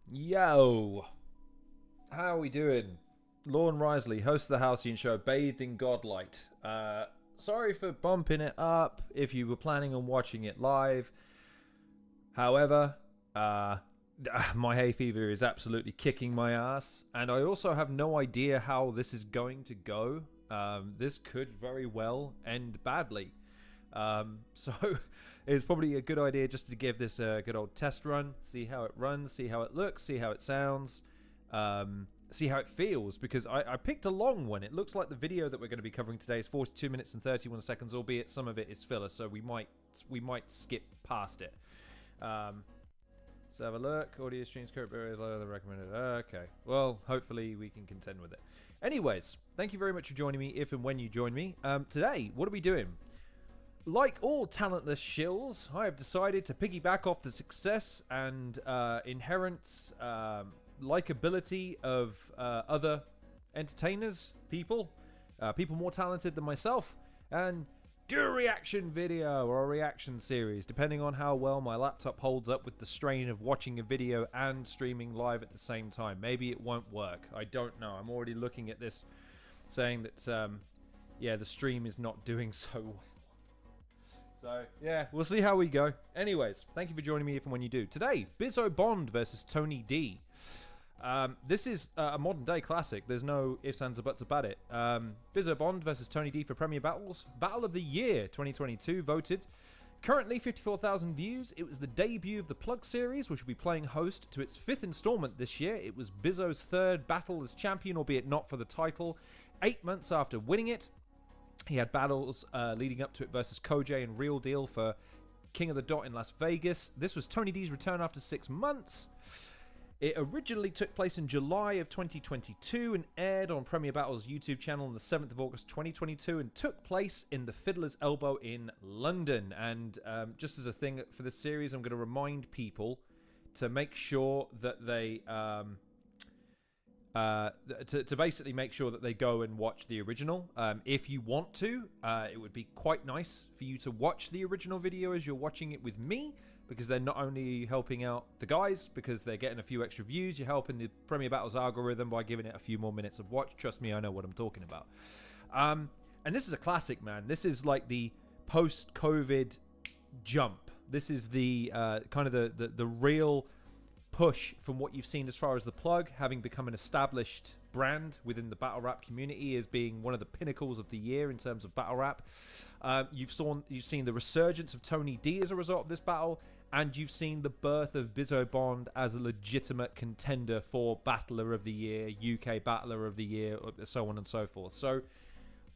Yo, how are we doing? Lorne Risley, host of the Halcyon Show, bathed in godlight. Sorry for bumping it up if you were planning on watching it live. However, my hay fever is absolutely kicking my ass, and I also have no idea how this is going to go. This could very well end badly. So it's probably a good idea just to give this a good old test run, see how it runs, see how it looks, see how it sounds, see how it feels, because I picked a long one. It looks like the video that we're going to be covering today is 42 minutes and 31 seconds, albeit some of it is filler, so we might skip past it. Let's have a look. Audio streams current is lower than recommended. Okay, well, hopefully we can contend with it. Anyways, thank you very much for joining me if and when you join me. Today, what are we doing? Like all talentless shills, I have decided to piggyback off the success and inherent likability of other entertainers, people more talented than myself, and do a reaction video or a reaction series, depending on how well my laptop holds up with the strain of watching a video and streaming live at the same time. Maybe it won't work. I don't know. I'm already looking at this saying that, yeah, the stream is not doing so well. So, yeah, we'll see how we go. Anyways, thank you for joining me if and when you do. Today, Bizzo Bond versus Tony D. This is a modern day classic. There's no ifs, ands, or buts about it. Bizzo Bond versus Tony D for Premier Battles. Battle of the Year 2022 voted. Currently 54,000 views. It was the debut of the Plug series, which will be playing host to its 5th installment this year. It was Bizzo's 3rd battle as champion, albeit not for the title. 8 months after winning it, he had battles leading up to it versus Koj and Real Deal for King of the Dot in Las Vegas. This was Tony D's return after 6 months. It originally took place in July of 2022 and aired on Premier Battles' YouTube channel on the 7th of August 2022 and took place in the Fiddler's Elbow in London. And just as a thing for this series, I'm going to remind people to make sure that they to basically make sure that they go and watch the original. If you want to, it would be quite nice for you to watch the original video as you're watching it with me, because they're not only helping out the guys because they're getting a few extra views, you're helping the Premier Battles algorithm by giving it a few more minutes of watch. Trust me, I know what I'm talking about. And this is a classic, man. This is like the post-COVID jump. This is the kind of the real push from what you've seen as far as the Plug having become an established brand within the battle rap community as being one of the pinnacles of the year in terms of battle rap. You've seen the resurgence of Tony D as a result of this battle, and you've seen the birth of Bizzo Bond as a legitimate contender for Battler of the Year, UK Battler of the Year, so on and so forth. So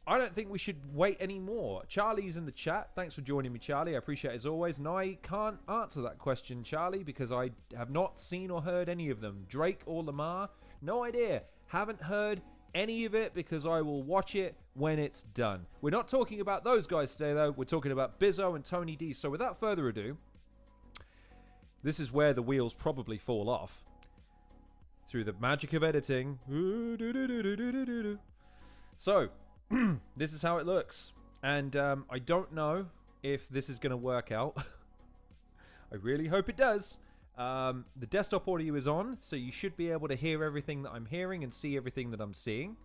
I don't think we should wait anymore. Charlie's in the chat. Thanks for joining me, Charlie. I appreciate it as always. And I can't answer that question, Charlie, because I have not seen or heard any of them. Drake or Lamar? No idea. Haven't heard any of it because I will watch it when it's done. We're not talking about those guys today, though. We're talking about Bizzo and Tony D. So without further ado, this is where the wheels probably fall off. Through the magic of editing. So this is how it looks, and I don't know if this is going to work out. I really hope it does. The desktop audio is on, so you should be able to hear everything that I'm hearing and see everything that I'm seeing.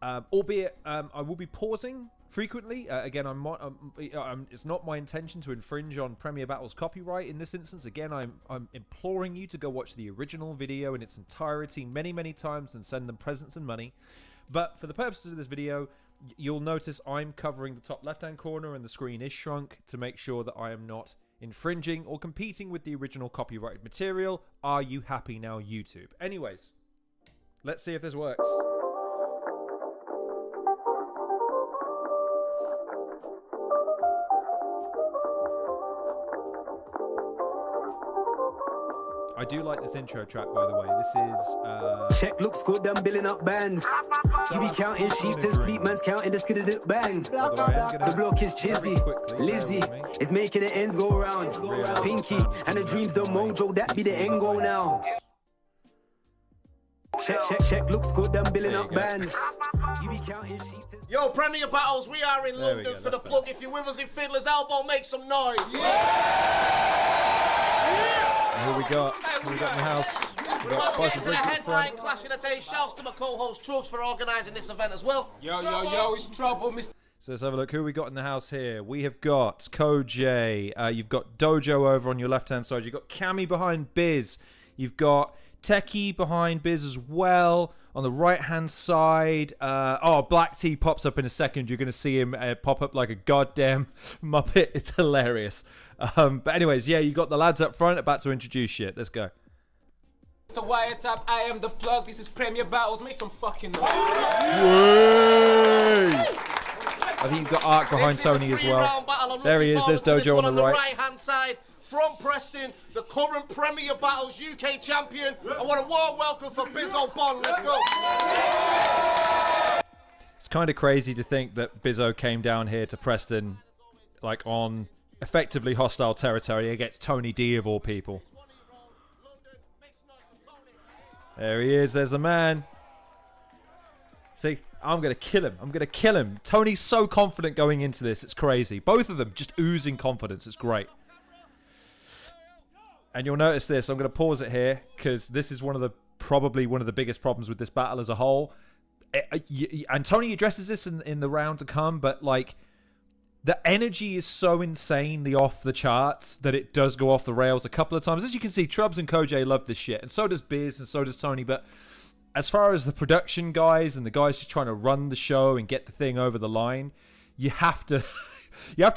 Albeit, I will be pausing frequently. Again, it's not my intention to infringe on Premier Battles copyright in this instance. Again, I'm imploring you to go watch the original video in its entirety many, many times and send them presents and money. But for the purposes of this video, you'll notice I'm covering the top left-hand corner and the screen is shrunk to make sure that I am not infringing or competing with the original copyrighted material. Are you happy now, YouTube? Anyways, let's see if this works. I do like this intro track, by the way. This is check looks good, I'm billing up bands. You be counting sheep to sleep, man's counting the skiddy bang. The block is chizzy, Lizzie is making the ends go round. Pinky and the dreams, the mojo, that be the end goal now. Check looks good, I'm billing up bands. You be counting sheep to... Yo, Premier Battles, we are in London for the Plug. If you're with us in Fiddler's Elbow, make some noise. Who we got? Who we got in the house? Remember, getting to the headline clash of the day. Shouts to my co-host Trugs for organising this event as well. Yo, it's trouble, Mr. So let's have a look who we got in the house here. We have got Koj. You've got Dojo over on your left-hand side. You've got Cammy behind Biz. You've got Techie behind Biz as well. On the right-hand side, Black T pops up in a second. You're going to see him pop up like a goddamn Muppet. It's hilarious. But anyways, yeah, you got the lads up front about to introduce shit. Let's go. Mr. Wiretap, I am the plug. This is Premier Battles. Make some fucking noise. I think you've got Ark behind Tony as well. There he is. There's Dojo on the right-hand side. From Preston, the current Premier Battles UK champion. I want a warm welcome for Bizzo Bond. Let's go. It's kind of crazy to think that Bizzo came down here to Preston, like on effectively hostile territory against Tony D of all people. There he is. There's the man. See, I'm going to kill him. I'm going to kill him. Tony's so confident going into this. It's crazy. Both of them just oozing confidence. It's great. And you'll notice this. I'm going to pause it here because this is probably one of the biggest problems with this battle as a whole. And Tony addresses this in the round to come, but like the energy is so insanely off the charts that it does go off the rails a couple of times. As you can see, Trubs and Koj love this shit, and so does Biz, and so does Tony. But as far as the production guys and the guys just trying to run the show and get the thing over the line, you have to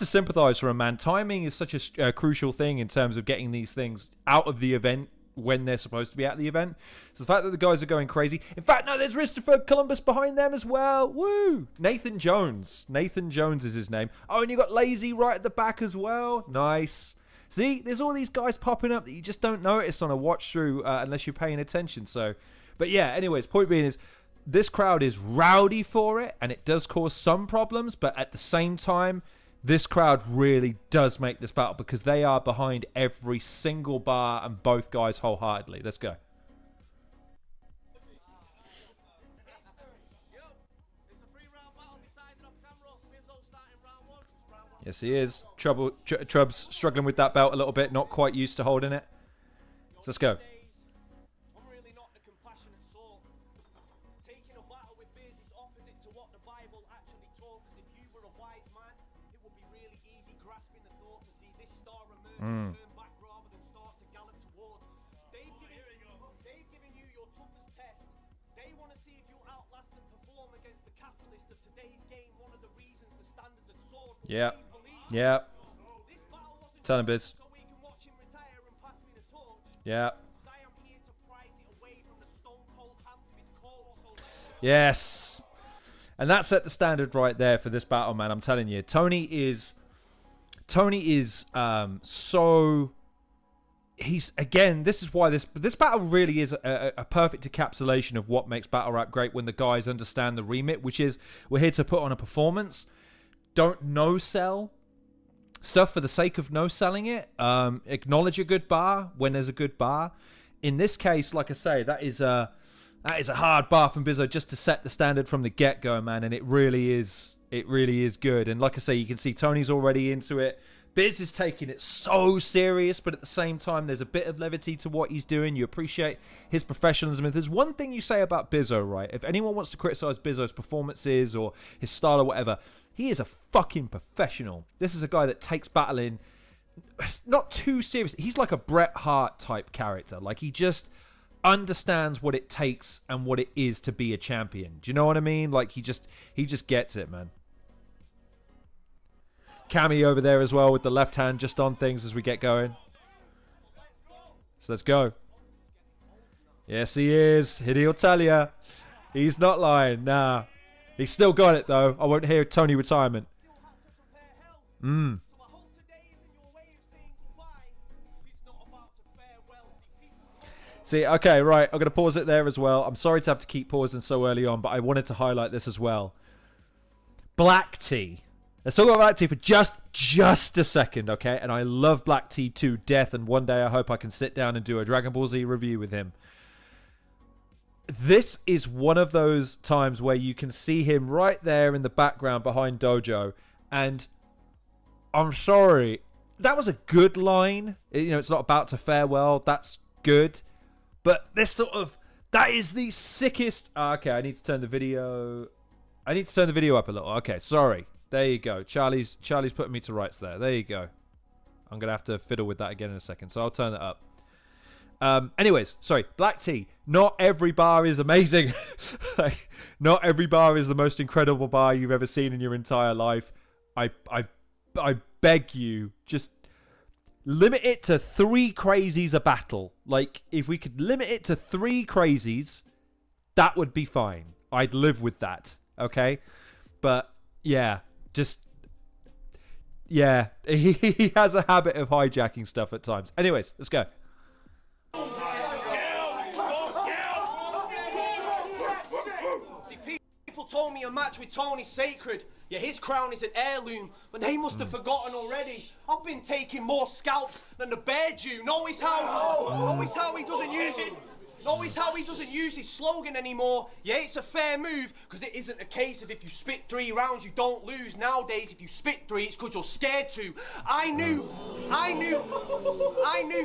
sympathize for a man. Timing is such a crucial thing in terms of getting these things out of the event when they're supposed to be at the event. So the fact that the guys are going crazy. In fact, no, there's Christopher Columbus behind them as well. Woo! Nathan Jones. Nathan Jones is his name. Oh, and you got Lazy right at the back as well. Nice. See, there's all these guys popping up that you just don't notice on a watch through unless you're paying attention. So, but yeah, anyways, point being is this crowd is rowdy for it and it does cause some problems, but at the same time, this crowd really does make this battle because they are behind every single bar and both guys wholeheartedly. Let's go. Yes, he is. Trub's struggling with that belt a little bit, not quite used to holding it. So let's go. Mm. They've given you your toughest test. They want to see if you outlast and perform against the catalyst of today's game. One of the reasons the standards of sword. Yeah. Yeah. Tell him, Biz. So we can watch him retire and pass me the torch. Yeah. I am here to prize it away from the stone cold hands of his corpse. Yes. And that set the standard right there for this battle, man. I'm telling you, Tony is so he's again, this is why this battle really is a perfect encapsulation of what makes battle rap great when the guys understand the remit, which is we're here to put on a performance. Don't no sell stuff for the sake of no selling it. Acknowledge a good bar when there's a good bar. In this case, like I say, that is a hard bar from Bizzo just to set the standard from the get-go, man, and it really is good. And like I say, you can see Tony's already into it. Biz is taking it so serious, but at the same time, there's a bit of levity to what he's doing. You appreciate his professionalism. If there's one thing you say about Bizzo, right? If anyone wants to criticize Bizzo's performances or his style or whatever, he is a fucking professional. This is a guy that takes battling not too seriously. He's like a Bret Hart type character. Like, he just understands what it takes and what it is to be a champion. Do you know what I mean? Like, he just gets it, man. Cammy over there as well with the left hand just on things as we get going. So let's go. Yes, he is. He'll tell you. He's not lying. Nah. He's still got it, though. I won't hear Tony retirement. See, okay, right. I'm going to pause it there as well. I'm sorry to have to keep pausing so early on, but I wanted to highlight this as well. Black Tea. Let's talk about Black Tea for just a second, okay? And I love Black Tea to death, and one day I hope I can sit down and do a Dragon Ball Z review with him. This is one of those times where you can see him right there in the background behind Dojo, and I'm sorry, that was a good line. You know, it's not about to farewell. That's good. But this sort of, that is the sickest. Okay, I need to turn the video. I need to turn the video up a little. Okay, sorry. There you go. Charlie's putting me to rights there. There you go. I'm gonna have to fiddle with that again in a second, so I'll turn it up. Anyways, sorry. Black tea. Not every bar is amazing. Like, not every bar is the most incredible bar you've ever seen in your entire life. I beg you, just limit it to 3 crazies a battle. Like, if we could limit it to 3 crazies, that would be fine. I'd live with that. Okay, but yeah, just. Yeah, he has a habit of hijacking stuff at times. Anyways, let's go. See, people told me a match with Tony's sacred. Yeah, his crown is an heirloom, but they must have forgotten already. I've been taking more scalps than the bear Jew. Notice how he doesn't use it. Notice how he doesn't use his slogan anymore. Yeah, it's a fair move, because it isn't a case of if you spit 3 rounds, you don't lose. Nowadays, if you spit 3, it's because you're scared to. I knew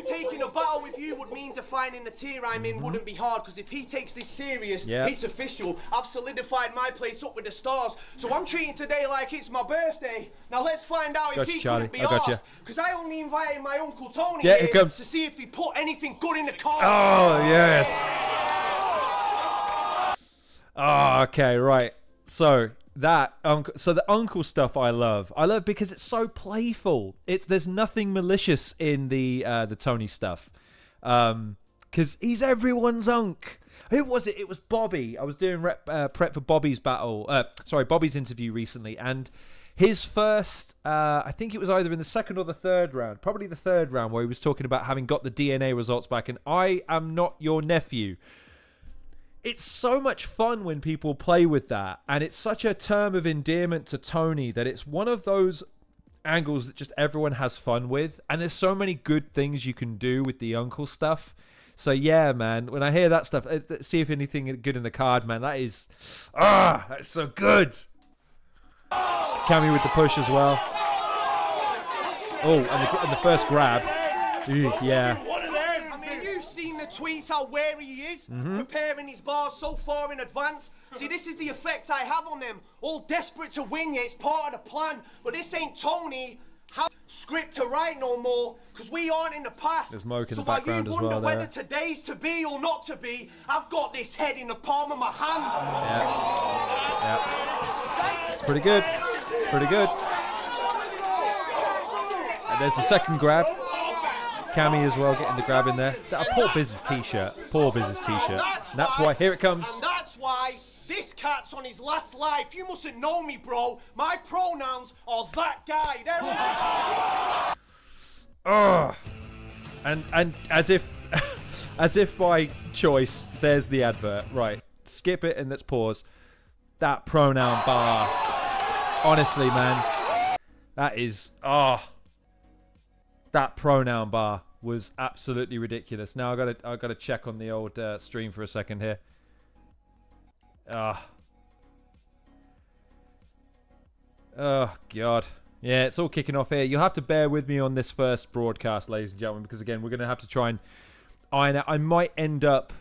taking a battle with you would mean defining the tier I'm in wouldn't be hard, because if he takes this serious, it's official. I've solidified my place up with the stars, so I'm treating today like it's my birthday. Now let's find out if he couldn't be asked, because I only invited my Uncle Tony here to see if he put anything good in the car. Oh, yes. Oh, okay, right. So that the uncle stuff I love because it's so playful. There's nothing malicious in the Tony stuff, because he's everyone's unk. Who was it? It was Bobby. I was doing prep for Bobby's Bobby's interview recently, and his first, I think it was either in the 2nd or the 3rd round, probably the 3rd round, where he was talking about having got the DNA results back, and I am not your nephew. It's so much fun when people play with that, and it's such a term of endearment to Tony that it's one of those angles that just everyone has fun with, and there's so many good things you can do with the uncle stuff. So yeah, man, when I hear that stuff, see if anything good in the card, man, that's so good. Cammy with the push as well. Oh, and the first grab. Yeah. I mean, you've seen the tweets how wary he is, preparing his bars so far in advance. See, this is the effect I have on them. All desperate to win, yeah, it's part of the plan. But this ain't Tony. How script to write no more, because we aren't in the past. There's Moke in so the background as well. So while you wonder there. whether today's to be or not to be, I've got this head in the palm of my hand. Yeah. It's pretty good. It's pretty good. And there's the second grab. Cammy as well getting the grab in there. Poor Biz's t-shirt. Poor Biz's t-shirt. That's why. Here it comes. And that's why this cat's on his last life. You mustn't know me, bro. My pronouns are that guy. And as if by choice, there's the advert. Right. Skip it and let's pause. That pronoun bar. Honestly, man. That is that pronoun bar was absolutely ridiculous. Now I gotta check on the old stream for a second here. Oh god. Yeah, it's all kicking off here. You'll have to bear with me on this first broadcast, ladies and gentlemen, because again, we're going to have to try and iron out. I might end up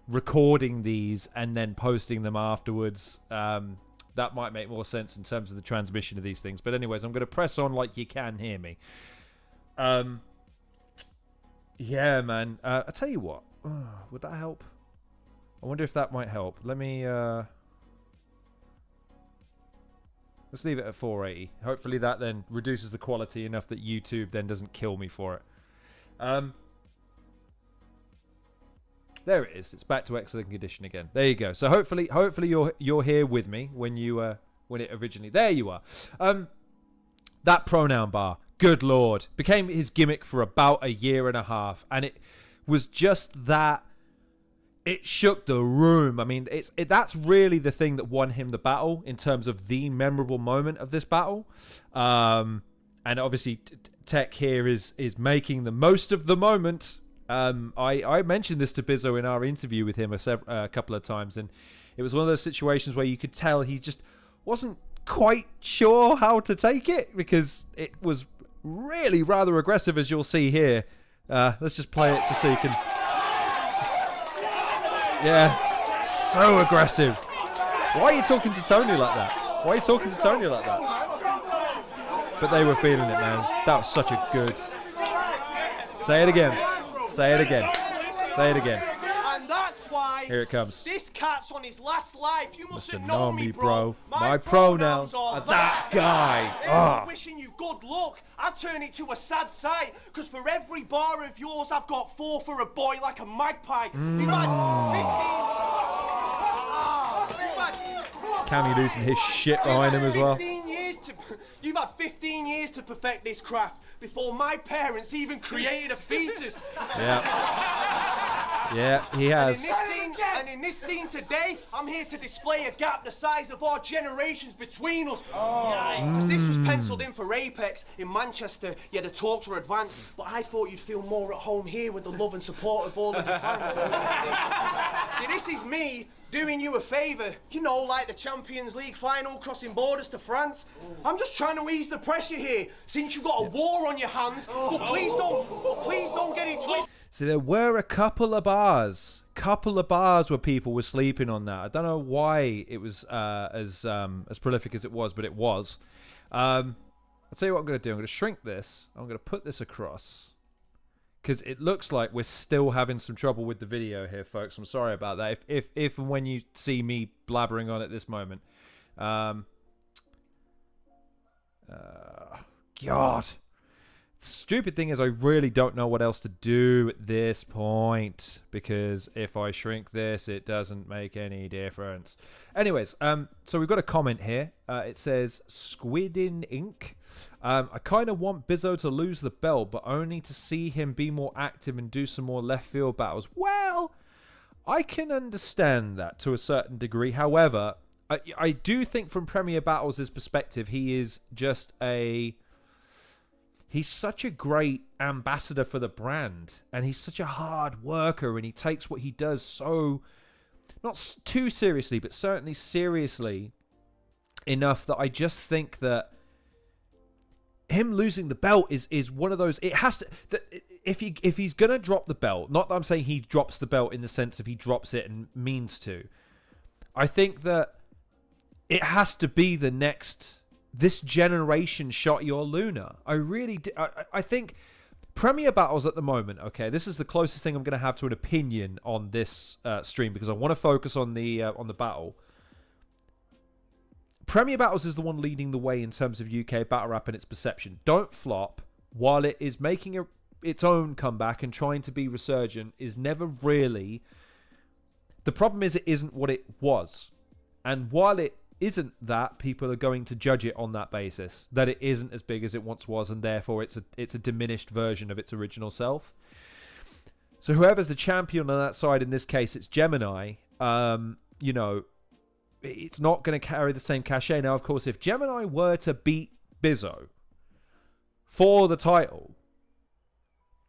recording these and then posting them afterwards. That might make more sense in terms of the transmission of these things. But anyways, I'm going to press on like you can hear me. Yeah, man. I tell you what. Would that help? I wonder if that might help. Let me... Let's leave it at 480. Hopefully that then reduces the quality enough that YouTube then doesn't kill me for it. There it is. It's back to excellent condition again. There you go. So hopefully you're here with me when it originally. There you are. That pronoun bar. Good Lord. Became his gimmick for about a year and a half, and it was just that. It shook the room. I mean, that's really the thing that won him the battle in terms of the memorable moment of this battle. And obviously, Tech here is making the most of the moment. I mentioned this to Bizzo in our interview with him a couple of times, and it was one of those situations where you could tell he just wasn't quite sure how to take it, because it was really rather aggressive, as you'll see here. Let's just play it just so you can... Yeah, so aggressive. Why are you talking to Tony like that? Why are you talking to Tony like that? But they were feeling it, man. That was such a good... Say it again. Say it again. Say it again. And that's why... Here it comes. This cat's on his last life. You mustn't know me, bro. My pronouns are that guy. I'm wishing you good luck. I turn it to a sad sight, because for every bar of yours, I've got 4 for a boy like a magpie. You've had 15... Cammy losing his shit behind him as well. You've had 15 years to perfect this craft before my parents even created a fetus. Yeah. Yeah, he has. And in this scene today, I'm here to display a gap the size of our generations between us. Because this was penciled in for Apex in Manchester. Yeah, the talks were advanced, but I thought you'd feel more at home here with the love and support of all of your fans. See, this is me doing you a favour, you know, like the Champions League final crossing borders to France. I'm just trying to ease the pressure here, since you've got a war on your hands. But please don't get it twisted. So there were a couple of bars where people were sleeping on that. I don't know why it was as prolific as it was, but it was. I'll tell you what I'm going to do. I'm going to shrink this. I'm going to put this across, because it looks like we're still having some trouble with the video here, folks. I'm sorry about that. If and when you see me blabbering on at this moment. God. The stupid thing is I really don't know what else to do at this point, because if I shrink this, it doesn't make any difference. Anyways, so we've got a comment here. It says, Squid in Ink. I kind of want Bizzo to lose the belt, but only to see him be more active and do some more left field battles. Well, I can understand that to a certain degree. However, I do think from Premier Battles' perspective, he is just he's such a great ambassador for the brand, and he's such a hard worker, and he takes what he does so, not too seriously, but certainly seriously enough that I just think that him losing the belt is one of those, it has to, that if he's gonna drop the belt, not that I'm saying he drops the belt in the sense of he drops it and means to, I think that it has to be the next, this generation Shotty or Luna. I really do. I think Premier Battles at the moment, okay, this is the closest thing I'm going to have to an opinion on this stream, because I want to focus on the battle. Premier Battles is the one leading the way in terms of UK battle rap and its perception. Don't Flop, while it is making its own comeback and trying to be resurgent, is never really... The problem is it isn't what it was. And while it isn't that, people are going to judge it on that basis, that it isn't as big as it once was, and therefore it's a diminished version of its original self. So whoever's the champion on that side, in this case it's Gemini, you know, it's not going to carry the same cachet. Now, of course, if Gemini were to beat Bizzo for the title,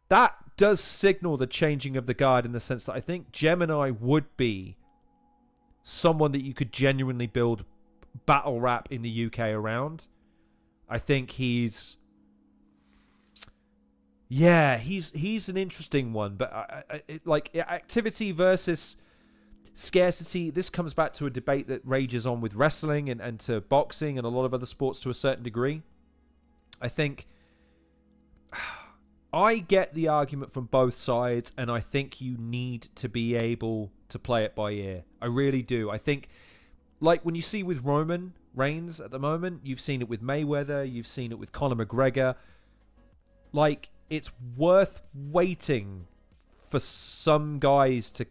that does signal the changing of the guard, in the sense that I think Gemini would be someone that you could genuinely build battle rap in the UK around. I think he's an interesting one, but like activity versus scarcity, this comes back to a debate that rages on with wrestling and to boxing and a lot of other sports to a certain degree. I think I get the argument from both sides, and I think you need to be able to play it by ear. I really do. I think, like when you see with Roman Reigns at the moment, you've seen it with Mayweather, you've seen it with Conor McGregor. Like, it's worth waiting for some guys to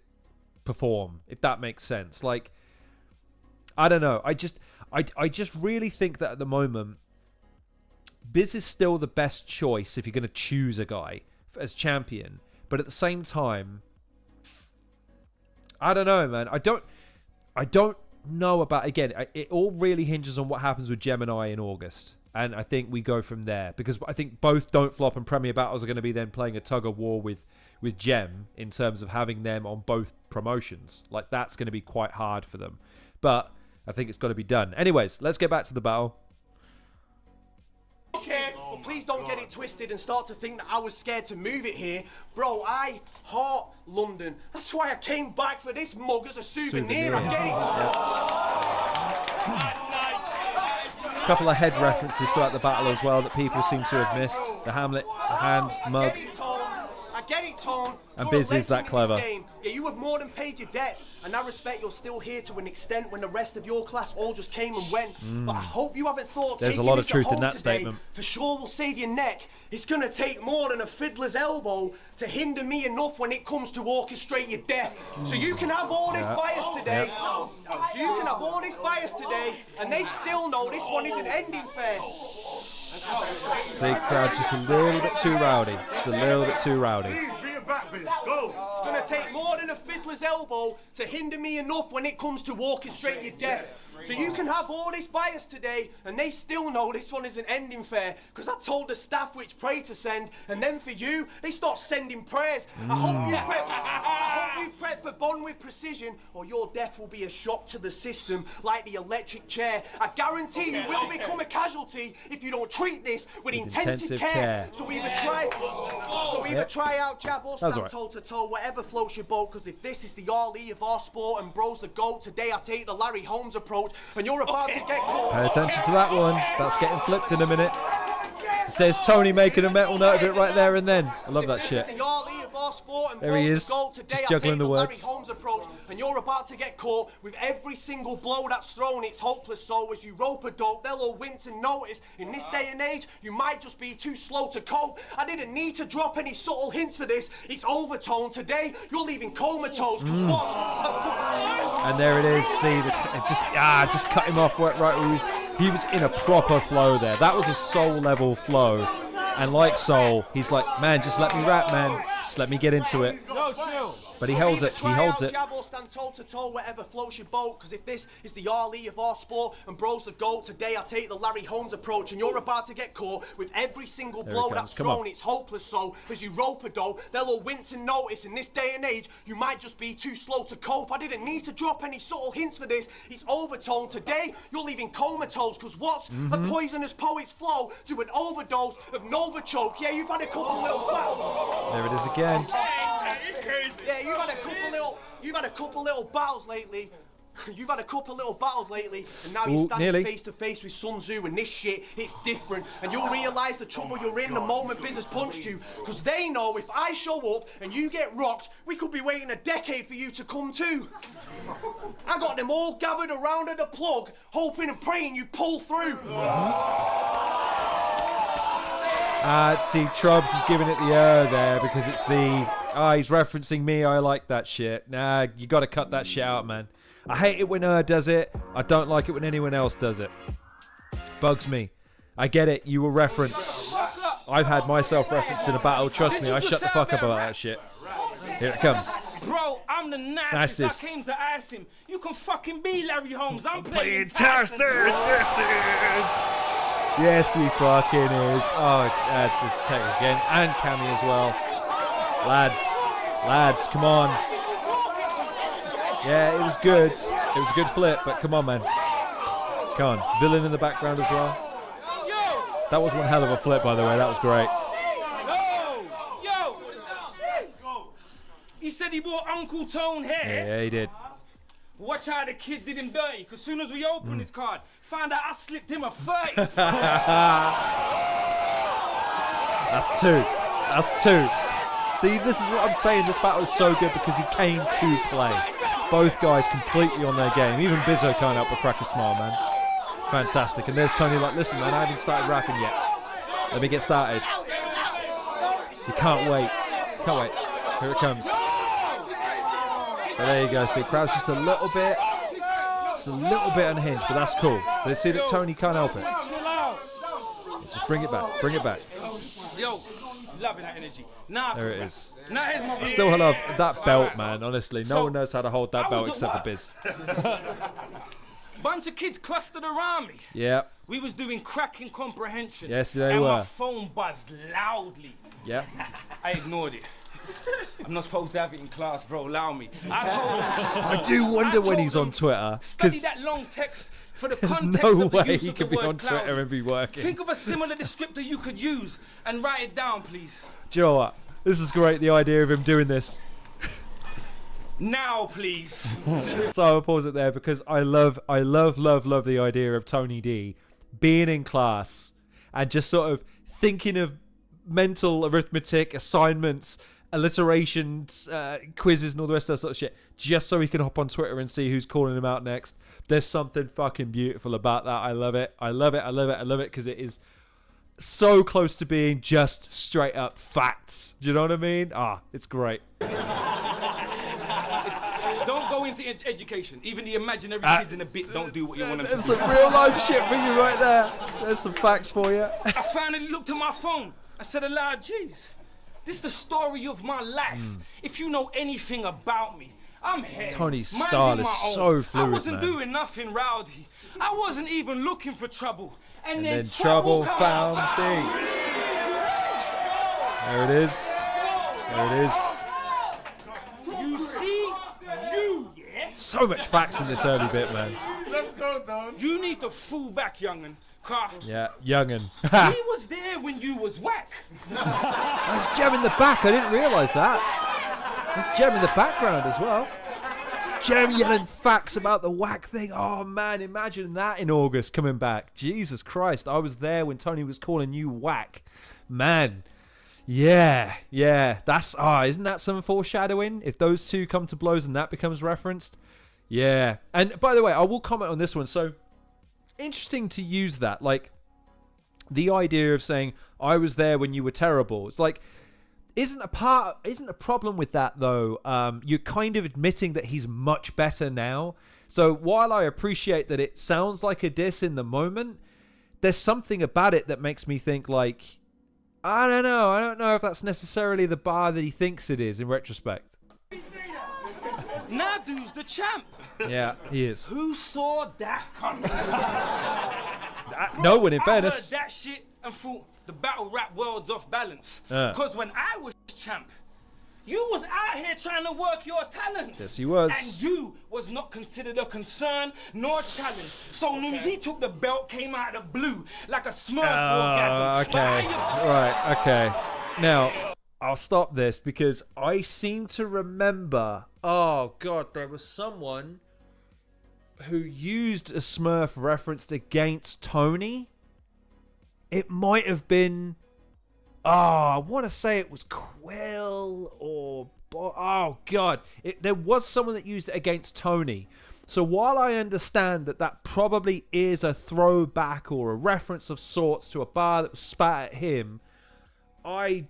perform, if that makes sense. Like, I don't know. I just really think that at the moment, Biz is still the best choice if you're going to choose a guy as champion. But at the same time, I don't know, man. I don't know about, again, it all really hinges on what happens with Gemini in August. And I think we go from there, because I think both Don't Flop and Premier Battles are going to be then playing a tug of war with Gem in terms of having them on both promotions. Like, that's going to be quite hard for them. But I think it's got to be done. Anyways, let's get back to the battle. Okay, care. But please don't get it twisted and start to think that I was scared to move it here. Bro, I heart London. That's why I came back for this mug as a souvenir. I get it. A couple of head references throughout the battle as well that people seem to have missed. The Hamlet, the hand, mug. I get it, Tone. And You're a Bizz is that legend in clever. this game. Yeah, you have more than paid your debts, and I respect you're still here to an extent when the rest of your class all just came and went. But I hope you haven't thought There's a taking lot of this truth at in home that today statement. for sure will save your neck. It's gonna take more than a fiddler's elbow to hinder me enough when it comes to orchestrate your death. So you can have all this bias today. So you can have all this bias today, and they still know this one isn't ending fair. See, crowd just a little bit too rowdy. Just a little bit too rowdy. It's gonna take more than a fiddler's elbow to hinder me enough when it comes to orchestrate your death. So you can have all this bias today, and they still know this one isn't ending fair. Because I told the staff which prey to send, and then for you, they start sending prayers. I hope you prep for bond with precision, or your death will be a shock to the system, like the electric chair. I guarantee you will become a casualty if you don't treat this with intensive care. So either try out jab or stand toe to toe, whatever floats your boat. Because if this is the Ali of our sport and bro's the GOAT, today I take the Larry Holmes approach, and you're about to get caught. Pay attention to that one. That's getting flipped in a minute. It says Tony making a mental note of it right there and then. I love that shit. There he is, just juggling the words. And you're about to get caught with every single blow that's thrown. It's hopeless, so as you rope a dope, they'll all wince and notice. In this day and age, you might just be too slow to cope. I didn't need to drop any subtle hints for this. It's overtone. Today, you're leaving comatose. And there it is. See, just cut him off right where he was in a proper flow there. That was a soul level flow. And like Soul, he's like, man, just let me rap, man. Just let me get into it. But he holds it. He holds it. Jab or stand toe to toe, whatever floats your boat. Because if this is the Ali of our sport and bro's the GOAT, today I take the Larry Holmes approach, and you're about to get caught with every single blow that's thrown. It's hopeless, so as you rope a dope, they'll all wince and notice. In this day and age, you might just be too slow to cope. I didn't need to drop any subtle hints for this. It's overtone. Today, you're leaving comatose. Because what's a poisonous poet's flow to an overdose of Novichok? Yeah, you've had a couple little battles. There it is again. Yeah, you've had a couple little battles lately. You've had a couple little battles lately, and now you're standing face to face with Sun Tzu, and this shit, it's different. And you'll realise the trouble you're in the moment Bizz has punched you. Because they know if I show up and you get rocked, we could be waiting a decade for you to come to. I got them all gathered around at the plug, hoping and praying you pull through. See, Trubs is giving it the there because it's the, he's referencing me, I like that shit. Nah, you gotta cut that shit out, man. I hate it when does it. I don't like it when anyone else does it. Bugs me. I get it, you were referenced. I've had myself referenced in a battle, trust me, I shut the fuck up about that shit. Here it comes. Bro, I'm the nicest. I came to ask him. You can fucking be Larry Holmes. I'm playing Tarzan. Yes, he fucking is. Oh, just take it again. And Cammy as well. Lads, come on. Yeah, it was good. It was a good flip, but come on, man. Come on. Villain in the background as well. That was one hell of a flip, by the way. That was great. Yo. He said he bought Uncle Tone hair. Yeah, he did. Watch how the kid did him dirty, because as soon as we opened his card, found out I slipped him a 30. That's two. See, this is what I'm saying. This battle is so good because he came to play. Both guys completely on their game. Even Bizzo can't help but crack a smile, man. Fantastic. And there's Tony like, listen, man, I haven't started rapping yet. Let me get started. You can't wait. Here it comes. But there you go. See, crowd's just a little bit unhinged, but that's cool. Let's see that Tony can't help it. Just bring it back. Yo, loving that energy. Now there it is. Now here's my I still love that belt, man. Honestly, no one knows how to hold that belt except for Bizz. Bunch of kids clustered around me. Yeah. We was doing cracking comprehension. Yes, they were. And my phone buzzed loudly. Yeah. I ignored it. I'm not supposed to have it in class, bro. Allow me. I told him. I do wonder when he's on Twitter. Study that long text For the There's context no of the way use he of could the be word on Twitter clown. and be working. Think of a similar descriptor you could use and write it down, please. Do you know what? This is great, the idea of him doing this. Now, please. So I'll pause it there because I love the idea of Tony D being in class and just sort of thinking of mental arithmetic, assignments, alliterations, quizzes and all the rest of that sort of shit, just so he can hop on Twitter and see who's calling him out next. There's something fucking beautiful about that. I love it because it is so close to being just straight up facts. Do you know what I mean? It's great. Don't go into education. Even the imaginary kids in a bit don't do what you want them to There's do. some real life shit for you right there. There's some facts for you. I finally looked at my phone. I said aloud, geez, this is the story of my life. If you know anything about me, I'm here. Tony's minding style is my own. so fluid, I wasn't man. doing nothing rowdy. I wasn't even looking for trouble. And then trouble come. found thee. There it is. There it is. You see, yeah? So much facts in this early bit, man. Let's go, Don. You need to fool back, young'un. Yeah, young'un. He was there when you was whack. There's Gem in the back. I didn't realise that. There's Gem in the background as well. Gem yelling facts about the whack thing. Oh, man, imagine that in August coming back. Jesus Christ. I was there when Tony was calling you whack. Man. Yeah. That's, isn't that some foreshadowing? If those two come to blows and that becomes referenced. Yeah. And by the way, I will comment on this one. So, interesting to use that. Like, the idea of saying, I was there when you were terrible. It's like, isn't a problem with that though. You're kind of admitting that he's much better now. So while I appreciate that it sounds like a diss in the moment, there's something about it that makes me think like, I don't know if that's necessarily the bar that he thinks it is in retrospect. Nadu's the champ. Yeah, he is. Who saw that coming? No one, in I fairness. heard that shit and thought the battle rap world's off balance. Yeah. Because when I was champ, you was out here trying to work your talents. Yes, he was. And you was not considered a concern nor a challenge. So Newsy took the belt, came out of the blue like a Smurf orgasm. Okay. Right, okay. Now, I'll stop this because I seem to remember, oh God, there was someone who used a Smurf referenced against Tony. It might have been, I want to say it was Quill or, oh God. There was someone that used it against Tony. So while I understand that that probably is a throwback or a reference of sorts to a bar that was spat at him, I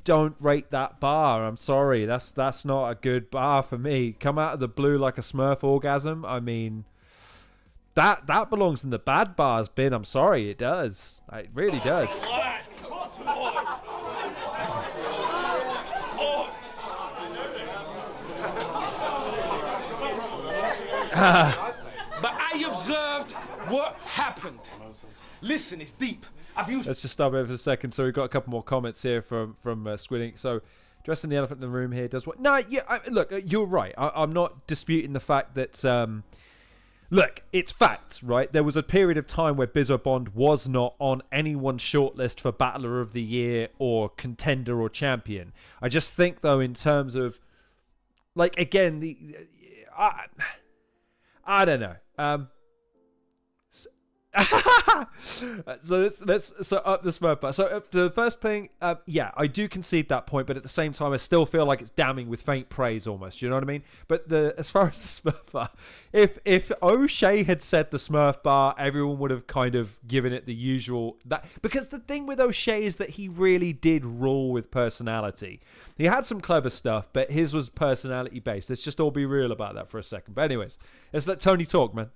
don't rate that bar. I'm sorry. That's not a good bar for me. Come out of the blue like a Smurf orgasm. I mean, that belongs in the bad bars bin. I'm sorry. It does. It really does. But I observed what happened. Listen, it's deep. Let's just stop it for a second. So we've got a couple more comments here from Squid Ink. So, dressing the elephant in the room here does what? No, yeah. Look, you're right. I'm not disputing the fact that. Look, it's facts, right? There was a period of time where Bizzo Bond was not on anyone's shortlist for Battler of the Year or contender or champion. I just think, though, in terms of, like, again, I don't know. So let's up the Smurf bar. So the first thing, yeah, I do concede that point, but at the same time, I still feel like it's damning with faint praise almost. You know what I mean? But as far as the Smurf bar, if O'Shea had said the Smurf bar, everyone would have kind of given it the usual because the thing with O'Shea is that he really did rule with personality. He had some clever stuff, but his was personality based. Let's just all be real about that for a second. But anyways, let's let Tony talk, man.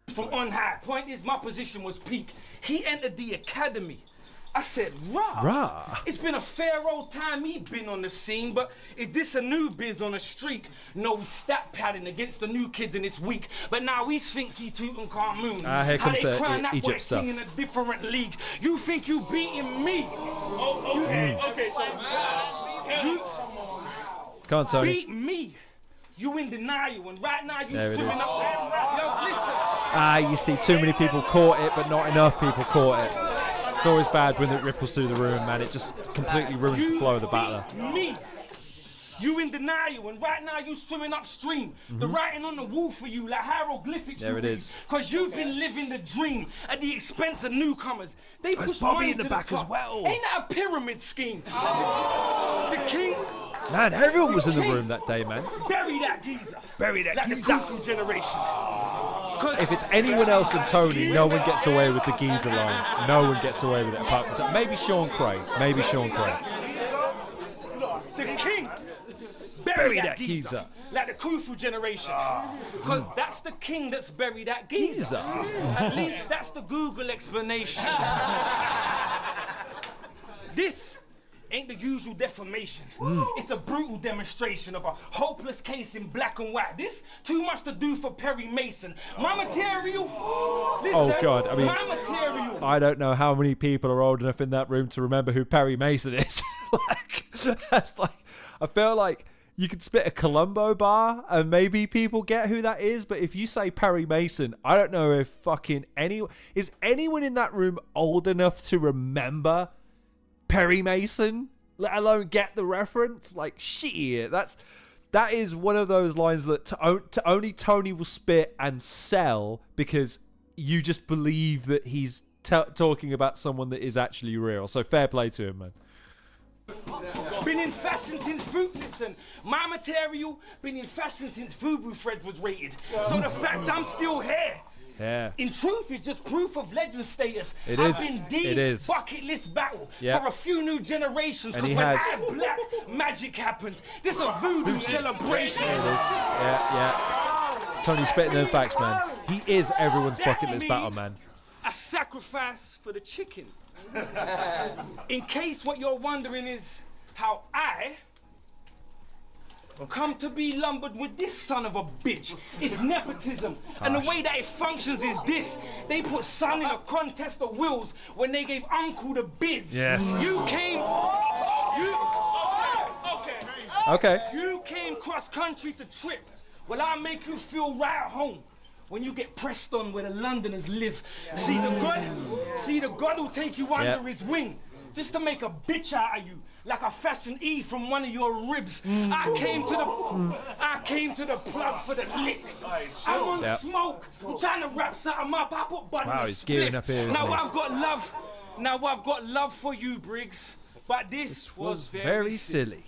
From on high. Point is, my position was peak. He entered the academy. I said, rah. It's been a fair old time he been on the scene, but is this a new biz on the streak? No, he's stat padding against the new kids in this week, but now he thinks he Tutankhamun. Here comes the Egypt stuff. King in a different league. You think you beating me? Okay, so you Come on, Tony. beat me. You in denial, and right now you swimming up. Yo, listen. You see too many people caught it, but not enough people caught it. It's always bad when it ripples through the room, man. It just completely ruins the flow of the battle. Me. You in denial, and right now you swimming upstream. The writing on the wall for you like hieroglyphics. There it is. Because you've been living the dream at the expense of newcomers. They push Bobby money in the to back as top. well. Ain't that a pyramid scheme? The king. Man, everyone was in the room that day, man. Bury that geezer. Bury that like geezer. the Kufu generation. If it's anyone else than Tony, no one gets away with the geezer line. No one gets away with it apart from Tony. Maybe Sean Cray. Maybe Sean Cray. The king. Bury that geezer. Like the Kufu generation. Because that's the king that's buried that geezer. At least that's the Google explanation. This ain't the usual defamation. It's a brutal demonstration of a hopeless case in black and white. This too much to do for Perry Mason. My material. Listen, Oh God, I mean, my material. I don't know how many people are old enough in that room to remember who Perry Mason is. That's like, I feel like you could spit a Columbo bar and maybe people get who that is, but if you say Perry Mason, I don't know if fucking is anyone in that room old enough to remember Perry Mason, let alone get the reference. Like, shit, that is one of those lines that only Tony will spit and sell because you just believe that he's talking about someone that is actually real. So fair play to him, man. Been in fashion since Listen, my material been in fashion since Fubu Fred was rated. So the fact I'm still here, in truth, is just proof of legend status. I've been the bucket list battle for a few new generations. Because when I black, magic happens. This a voodoo celebration. It is. Yeah. Tony spitting them facts, man. He is everyone's bucket list battle, man. A sacrifice for the chicken. In case what you're wondering is how I come to be lumbered with this son of a bitch. It's nepotism. And the way that it functions is this. They put son in a contest of wills when they gave uncle the biz. Yes. Okay. You came cross country to trip. Well, I'll make you feel right at home when you get pressed on where the Londoners live. See the God who'll take you under his wing just to make a bitch out of you, like a fashion E from one of your ribs. I came to the plug for the lick. I'm on smoke. I'm trying to wrap something up. I put button. Wow, he's gearing up here. Now I've got love for you, Briggz. But this was very silly.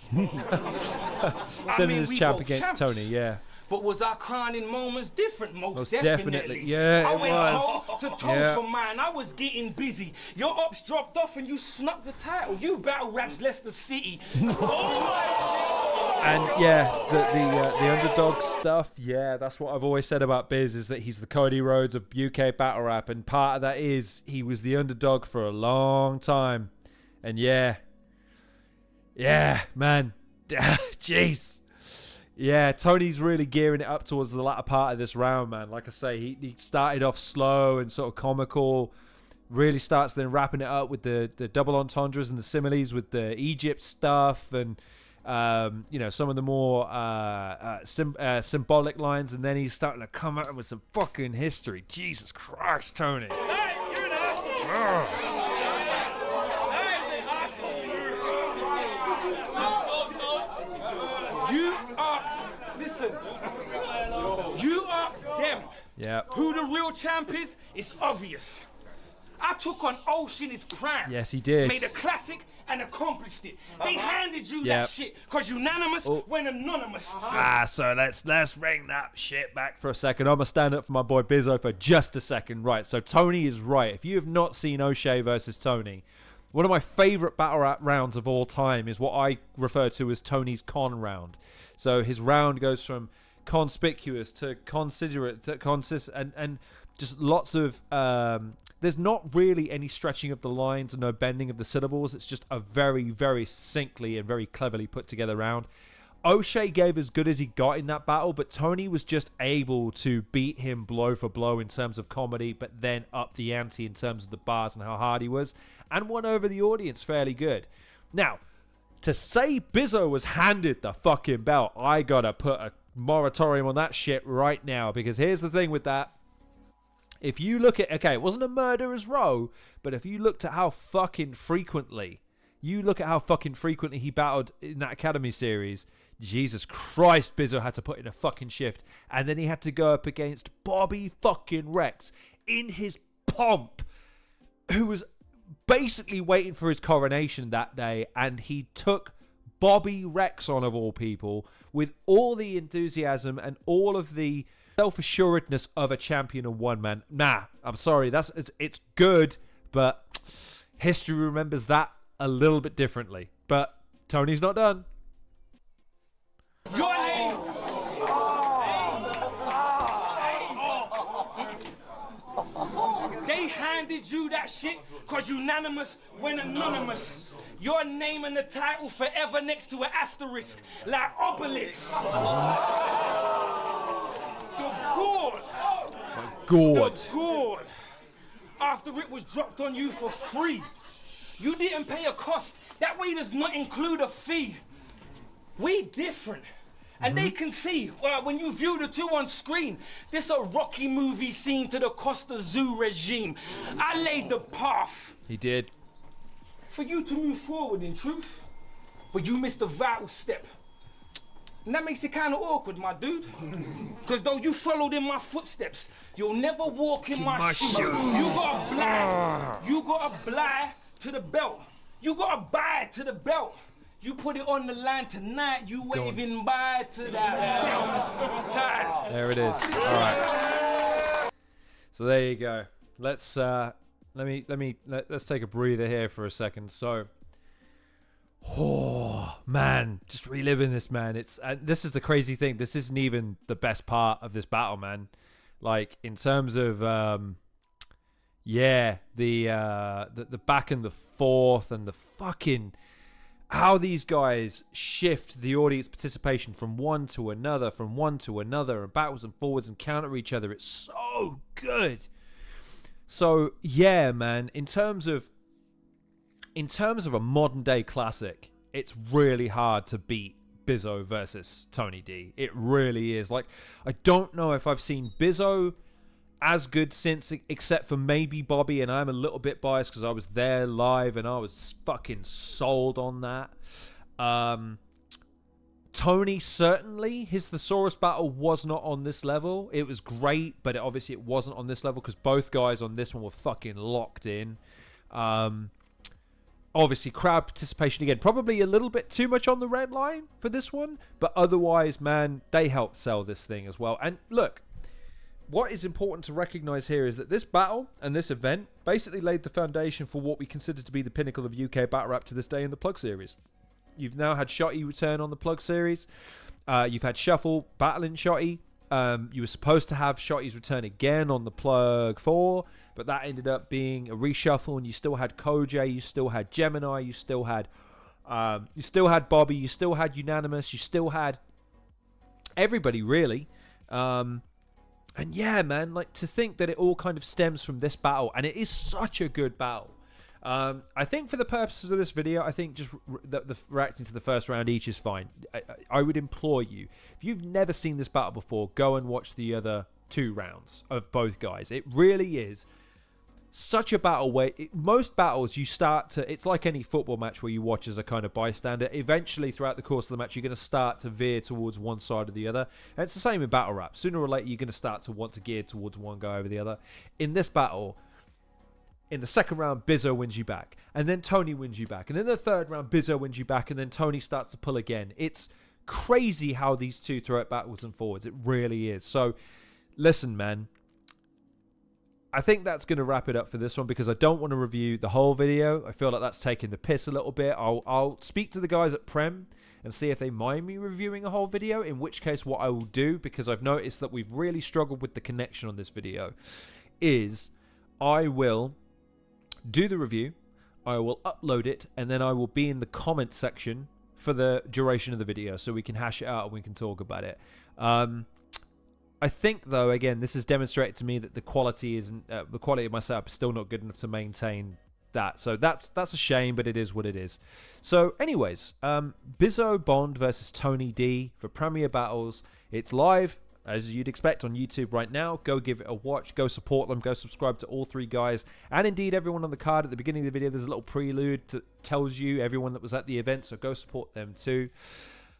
Sending his champ against Tony, But was our crowning moments different? Most definitely. Yeah, I it went was. toe to toe for mine. I was getting busy. Your ops dropped off and you snuck the title. You battle raps Leicester City. And the underdog stuff. Yeah, that's what I've always said about Biz, is that he's the Cody Rhodes of UK battle rap, and part of that is he was the underdog for a long time. And yeah, man, jeez. Yeah, Tony's really gearing it up towards the latter part of this round, man. Like I say, he started off slow and sort of comical, really starts then wrapping it up with the double entendres and the similes with the Egypt stuff and, some of the more symbolic lines, and then he's starting to come out with some fucking history. Jesus Christ, Tony. Hey, you're an asshole. You ask them who the real champ is. It's obvious. I took on Ocean his prime. Yes, he did. Made a classic and accomplished it. They handed you that shit because unanimous went anonymous. So let's bring that shit back for a second. I'm gonna stand up for my boy Bizzo for just a second. Right, so Tony is right. If you have not seen O'Shea versus Tony, one of my favorite battle rap rounds of all time is what I refer to as Tony's con round. So his round goes from conspicuous to considerate to and just lots of there's not really any stretching of the lines and no bending of the syllables. It's just a very, very succinctly and very cleverly put together round. O'Shea gave as good as he got in that battle, but Tony was just able to beat him blow for blow in terms of comedy, but then up the ante in terms of the bars and how hard he was, and won over the audience fairly good. Now, to say Bizzo was handed the fucking belt, I gotta put a moratorium on that shit right now, because here's the thing with that. if you look at, okay, it wasn't a murderer's row, but if you looked at how fucking frequently, he battled in that Academy series, Jesus Christ, Bizzo had to put in a fucking shift. And then he had to go up against Bobby fucking Rex in his pomp, who was basically waiting for his coronation that day, and he took Bobby Rex on, of all people, with all the enthusiasm and all of the self-assuredness of a champion and one man. Nah, I'm sorry, it's good, but history remembers that a little bit differently. But Tony's not done. Your name. They handed you that shit because unanimous went anonymous. Your name and the title forever next to an asterisk, like Obelix. The gourd. After it was dropped on you for free, you didn't pay a cost. That way does not include a fee. We different. And they can see, when you view the two on screen, this a Rocky movie scene to the Costa Zoo regime. I laid the path. He did. For you to move forward in truth, but you missed a vital step. And that makes it kind of awkward, my dude. Because though you followed in my footsteps, you'll never walk in my shoes. You gotta blind to the belt. You gotta buy to the belt. You put it on the line tonight, you waving bye to that belt. Time. There it is. All right. So there you go. Let's take a breather here for a second. So, oh man, just reliving this, man. This is the crazy thing. This isn't even the best part of this battle, man. Like in terms of the back and the forth and the fucking how these guys shift the audience participation from one to another, and backwards and forwards and counter each other. It's so good. So yeah, man, in terms of a modern day classic, it's really hard to beat Bizzo versus Tony D. It really is. Like, I don't know if I've seen Bizzo as good since, except for maybe Bobby, and I'm a little bit biased because I was there live and I was fucking sold on that. Tony, certainly, his Thesaurus battle was not on this level. It was great, but obviously it wasn't on this level because both guys on this one were fucking locked in. Obviously, crowd participation again, probably a little bit too much on the red line for this one, but otherwise, man, they helped sell this thing as well. And look, what is important to recognize here is that this battle and this event basically laid the foundation for what we consider to be the pinnacle of UK battle rap to this day in the Plug series. You've now had Shotty return on the Plug series. You've had Shuffle battling Shotty. You were supposed to have Shotty's return again on the Plug 4, but that ended up being a reshuffle, and you still had Koj, you still had Gemini, you still had Bobby, you still had Unanimous, you still had everybody really. And yeah, man, like to think that it all kind of stems from this battle, and it is such a good battle. I think for the purposes of this video, I think just the reacting to the first round each is fine. I would implore you, if you've never seen this battle before, go and watch the other 2 rounds of both guys. It really is such a battle where most battles you start to, it's like any football match where you watch as a kind of bystander. Eventually throughout the course of the match, you're going to start to veer towards one side or the other. And it's the same in battle rap. Sooner or later, you're going to start to want to gear towards one guy over the other. In this battle, in the second round, Bizzo wins you back. And then Tony wins you back. And in the third round, Bizzo wins you back. And then Tony starts to pull again. It's crazy how these two throw it backwards and forwards. It really is. So, listen, man. I think that's going to wrap it up for this one because I don't want to review the whole video. I feel like that's taking the piss a little bit. I'll speak to the guys at Prem and see if they mind me reviewing a whole video, in which case what I will do, because I've noticed that we've really struggled with the connection on this video, is I will do the review, I will upload it, and then I will be in the comment section for the duration of the video so we can hash it out and we can talk about it. I think, though, again, this has demonstrated to me that the quality isn't the quality of my setup is still not good enough to maintain that. So that's a shame, but it is what it is. So, anyways, Bizzo Bond versus Tony D for Premier Battles. It's live as you'd expect on YouTube right now. Go give it a watch. Go support them. Go subscribe to all three guys. And indeed, everyone on the card at the beginning of the video, there's a little prelude that tells you everyone that was at the event. So go support them too.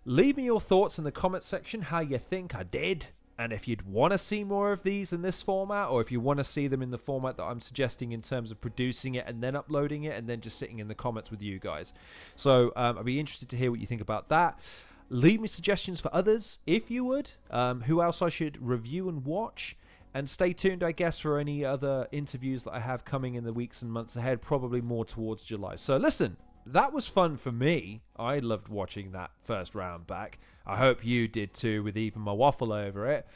Leave me your thoughts in the comment section, how you think I did. And if you'd want to see more of these in this format, or if you want to see them in the format that I'm suggesting in terms of producing it and then uploading it and then just sitting in the comments with you guys. So I'd be interested to hear what you think about that. Leave me suggestions for others, if you would. Who else I should review and watch. And stay tuned, I guess, for any other interviews that I have coming in the weeks and months ahead, probably more towards July. So listen, that was fun for me. I loved watching that first round back. I hope you did too, with even my waffle over it.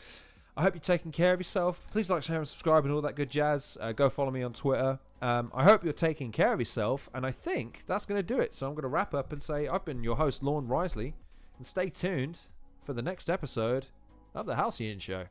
I hope you're taking care of yourself. Please like, share, and subscribe and all that good jazz. Go follow me on Twitter. I hope you're taking care of yourself. And I think that's going to do it. So I'm going to wrap up and say I've been your host, Lorne Risley. And stay tuned for the next episode of The Halcyon Show.